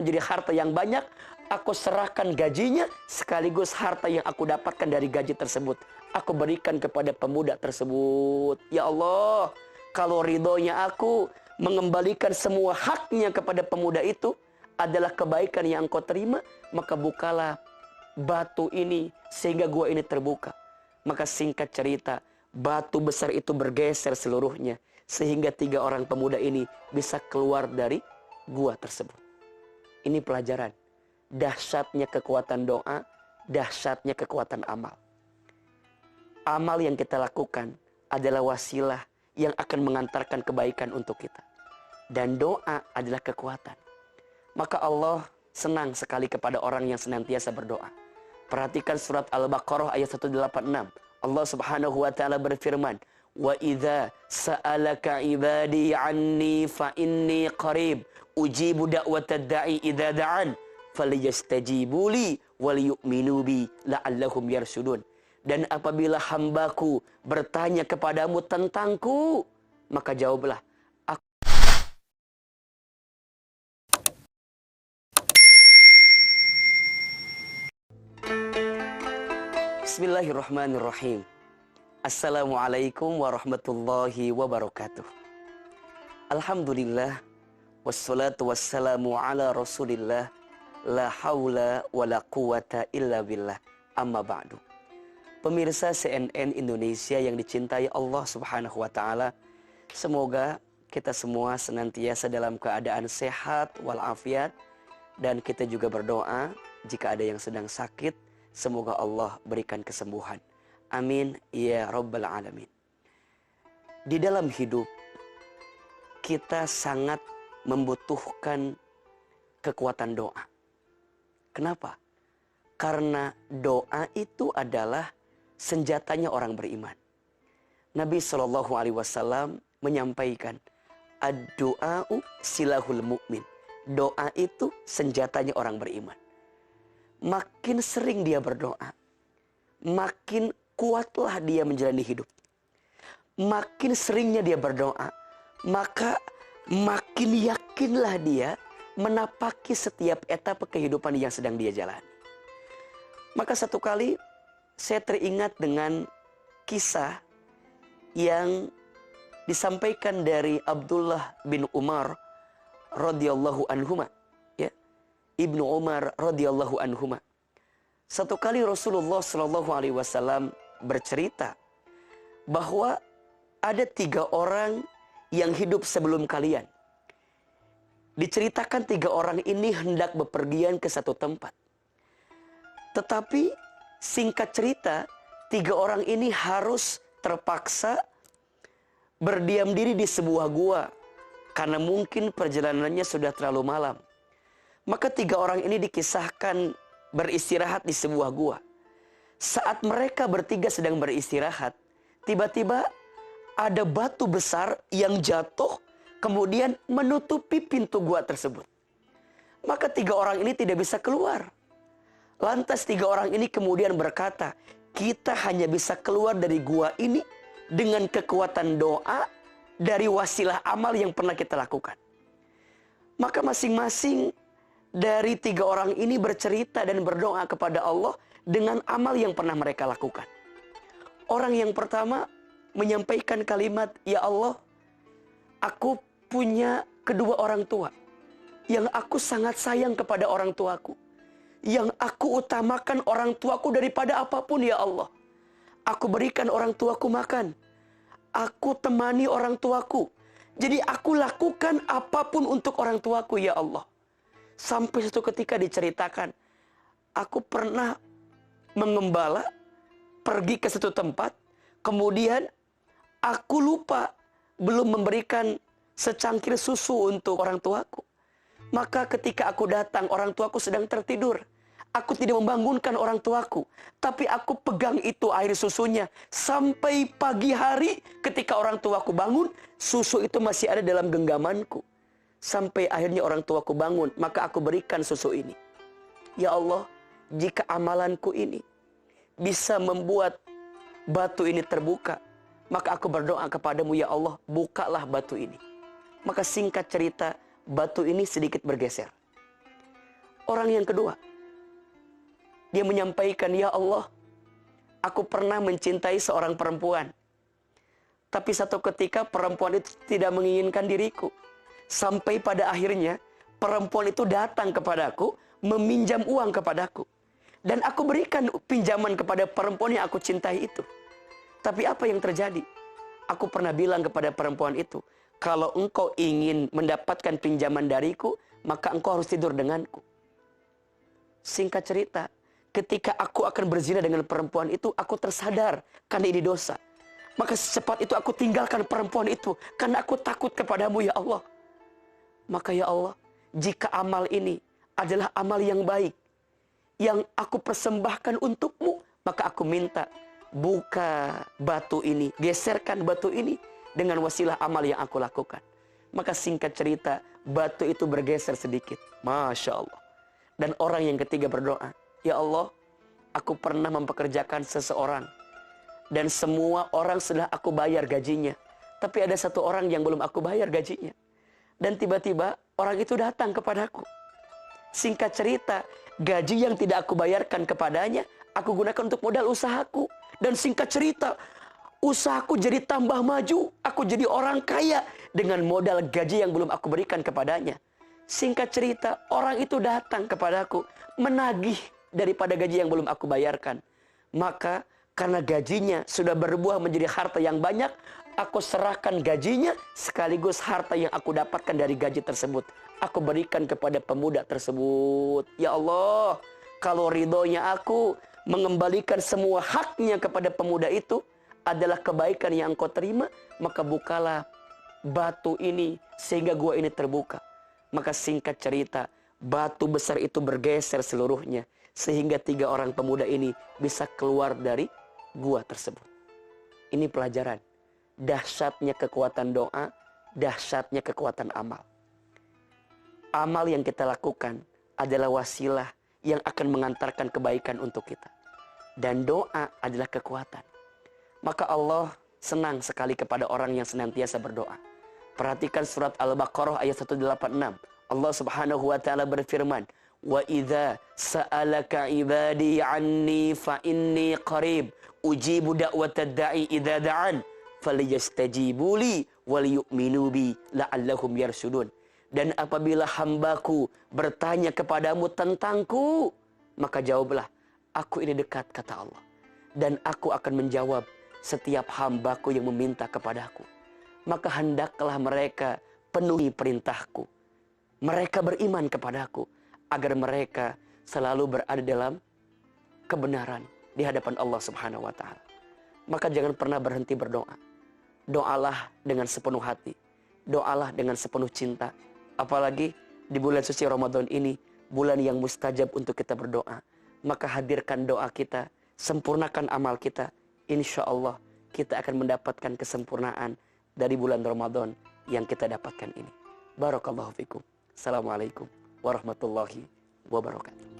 menjadi harta yang banyak, aku serahkan gajinya sekaligus harta yang aku dapatkan dari gaji tersebut, aku berikan kepada pemuda tersebut. Ya Allah, kalau ridhonya aku mengembalikan semua haknya kepada pemuda itu adalah kebaikan yang engkau terima, maka bukalah batu ini sehingga gua ini terbuka. Maka singkat cerita, batu besar itu bergeser seluruhnya sehingga 3 orang pemuda ini bisa keluar dari gua tersebut. Ini pelajaran dahsyatnya kekuatan doa, dahsyatnya kekuatan amal. Amal yang kita lakukan adalah wasilah yang akan mengantarkan kebaikan untuk kita. Dan doa adalah kekuatan. Maka Allah senang sekali kepada orang yang senantiasa berdoa. Perhatikan surat Al-Baqarah ayat 186. Allah Subhanahu wa taala berfirman, "Wa idza sa'alaka 'ibadi 'anni fa inni qarib, ujibu da'watad da'i idza da'an, falyastajibu li wal yu'minu bi la'allahum yarshudun." Dan apabila hambaku bertanya kepadamu tentangku, maka jawablah, Bismillahirrahmanirrahim. Assalamualaikum warahmatullahi wabarakatuh. Alhamdulillah, wassalatu wassalamu ala rasulillah, la hawla wa la quwata illa billah, amma ba'du. Pemirsa CNN Indonesia yang dicintai Allah Subhanahu wa ta'ala, semoga kita semua senantiasa dalam keadaan sehat walafiat, dan kita juga berdoa jika ada yang sedang sakit, semoga Allah berikan kesembuhan. Amin ya rabbal alamin. Di dalam hidup kita sangat membutuhkan kekuatan doa. Kenapa? Karena doa itu adalah senjatanya orang beriman. Nabi SAW menyampaikan, ad-du'a'u silahul mu'min. Doa itu senjatanya orang beriman. Makin sering dia berdoa, makin kuatlah dia menjalani hidup. Makin seringnya dia berdoa, maka makin yakinlah dia menapaki setiap etapa kehidupan yang sedang dia jalani. Maka satu kali saya teringat dengan kisah yang disampaikan dari Abdullah bin Umar radhiyallahu anhuma. Ibnu Umar radhiyallahu anhuma. Satu kali Rasulullah sallallahu alaihi wasallam bercerita bahwa ada 3 orang yang hidup sebelum kalian. Diceritakan 3 orang ini hendak bepergian ke satu tempat. Tetapi singkat cerita, 3 orang ini harus terpaksa berdiam diri di sebuah gua karena mungkin perjalanannya sudah terlalu malam. Maka 3 orang ini dikisahkan beristirahat di sebuah gua. Saat mereka bertiga sedang beristirahat, tiba-tiba ada batu besar yang jatuh kemudian menutupi pintu gua tersebut. Maka 3 orang ini tidak bisa keluar. Lantas 3 orang ini kemudian berkata, kita hanya bisa keluar dari gua ini dengan kekuatan doa dari wasilah amal yang pernah kita lakukan. Maka masing-masing dari 3 orang ini bercerita dan berdoa kepada Allah dengan amal yang pernah mereka lakukan. Orang yang pertama menyampaikan kalimat, ya Allah, aku punya kedua orang tua yang aku sangat sayang kepada orang tuaku, yang aku utamakan orang tuaku daripada apapun ya Allah. Aku berikan orang tuaku makan, aku temani orang tuaku, jadi aku lakukan apapun untuk orang tuaku ya Allah. Sampai suatu ketika diceritakan, aku pernah mengembala pergi ke satu tempat, kemudian aku lupa belum memberikan secangkir susu untuk orang tuaku. Maka ketika aku datang, orang tuaku sedang tertidur. Aku tidak membangunkan orang tuaku, tapi aku pegang itu air susunya sampai pagi hari. Ketika orang tuaku bangun, susu itu masih ada dalam genggamanku. Sampai akhirnya orang tuaku bangun, maka aku berikan susu ini. Ya Allah, jika amalanku ini bisa membuat batu ini terbuka, maka aku berdoa kepadamu ya Allah, bukalah batu ini. Maka singkat cerita, batu ini sedikit bergeser. Orang yang kedua, dia menyampaikan, ya Allah, aku pernah mencintai seorang perempuan. Tapi satu ketika perempuan itu tidak menginginkan diriku. Sampai pada akhirnya perempuan itu datang kepadaku, meminjam uang kepadaku. Dan aku berikan pinjaman kepada perempuan yang aku cintai itu. Tapi apa yang terjadi? Aku pernah bilang kepada perempuan itu, kalau engkau ingin mendapatkan pinjaman dariku, maka engkau harus tidur denganku. Singkat cerita, ketika aku akan berzina dengan perempuan itu, aku tersadar karena ini dosa. Maka secepat itu aku tinggalkan perempuan itu, karena aku takut kepadamu ya Allah. Maka ya Allah, jika amal ini adalah amal yang baik, yang aku persembahkan untukmu, maka aku minta, buka batu ini, geserkan batu ini dengan wasilah amal yang aku lakukan. Maka singkat cerita, batu itu bergeser sedikit. Masya Allah. Dan orang yang ketiga berdoa, ya Allah, aku pernah mempekerjakan seseorang, dan semua orang sudah aku bayar gajinya. Tapi ada satu orang yang belum aku bayar gajinya. Dan tiba-tiba orang itu datang kepadaku. Singkat cerita, gaji yang tidak aku bayarkan kepadanya, aku gunakan untuk modal usahaku. Dan singkat cerita, usahaku jadi tambah maju. Aku jadi orang kaya dengan modal gaji yang belum aku berikan kepadanya. Singkat cerita, orang itu datang kepadaku, menagih daripada gaji yang belum aku bayarkan. Maka karena gajinya sudah berbuah menjadi harta yang banyak, aku serahkan gajinya sekaligus harta yang aku dapatkan dari gaji tersebut. Aku berikan kepada pemuda tersebut. Ya Allah, kalau ridhonya aku mengembalikan semua haknya kepada pemuda itu adalah kebaikan yang engkau terima, maka bukalah batu ini sehingga gua ini terbuka. Maka singkat cerita, batu besar itu bergeser seluruhnya, sehingga 3 orang pemuda ini bisa keluar dari gua tersebut. Ini pelajaran. Dahsyatnya kekuatan doa, dahsyatnya kekuatan amal. Amal yang kita lakukan adalah wasilah yang akan mengantarkan kebaikan untuk kita. Dan doa adalah kekuatan. Maka Allah senang sekali kepada orang yang senantiasa berdoa. Perhatikan surat Al-Baqarah ayat 186. Allah Subhanahu wa taala berfirman, "Wa idza sa'alaka 'ibadi 'anni fa inni qarib, ujibu da'watad da'i idza da'an, falyastajibu li wal yu'minu bi la'allahum yarshudun." Dan apabila hambaku bertanya kepadamu tentangku, maka jawablah, aku ini dekat, kata Allah. Dan aku akan menjawab setiap hambaku yang meminta kepadaku. Maka hendaklah mereka penuhi perintahku. Mereka beriman kepadaku, agar mereka selalu berada dalam kebenaran di hadapan Allah Subhanahu wa ta'ala. Maka jangan pernah berhenti berdoa. Doalah dengan sepenuh hati. Doalah dengan sepenuh cinta. Apalagi di bulan suci Ramadan ini, bulan yang mustajab untuk kita berdoa. Maka hadirkan doa kita, sempurnakan amal kita. Insya Allah kita akan mendapatkan kesempurnaan dari bulan Ramadan yang kita dapatkan ini. Barakallahu fikum. Assalamualaikum warahmatullahi wabarakatuh.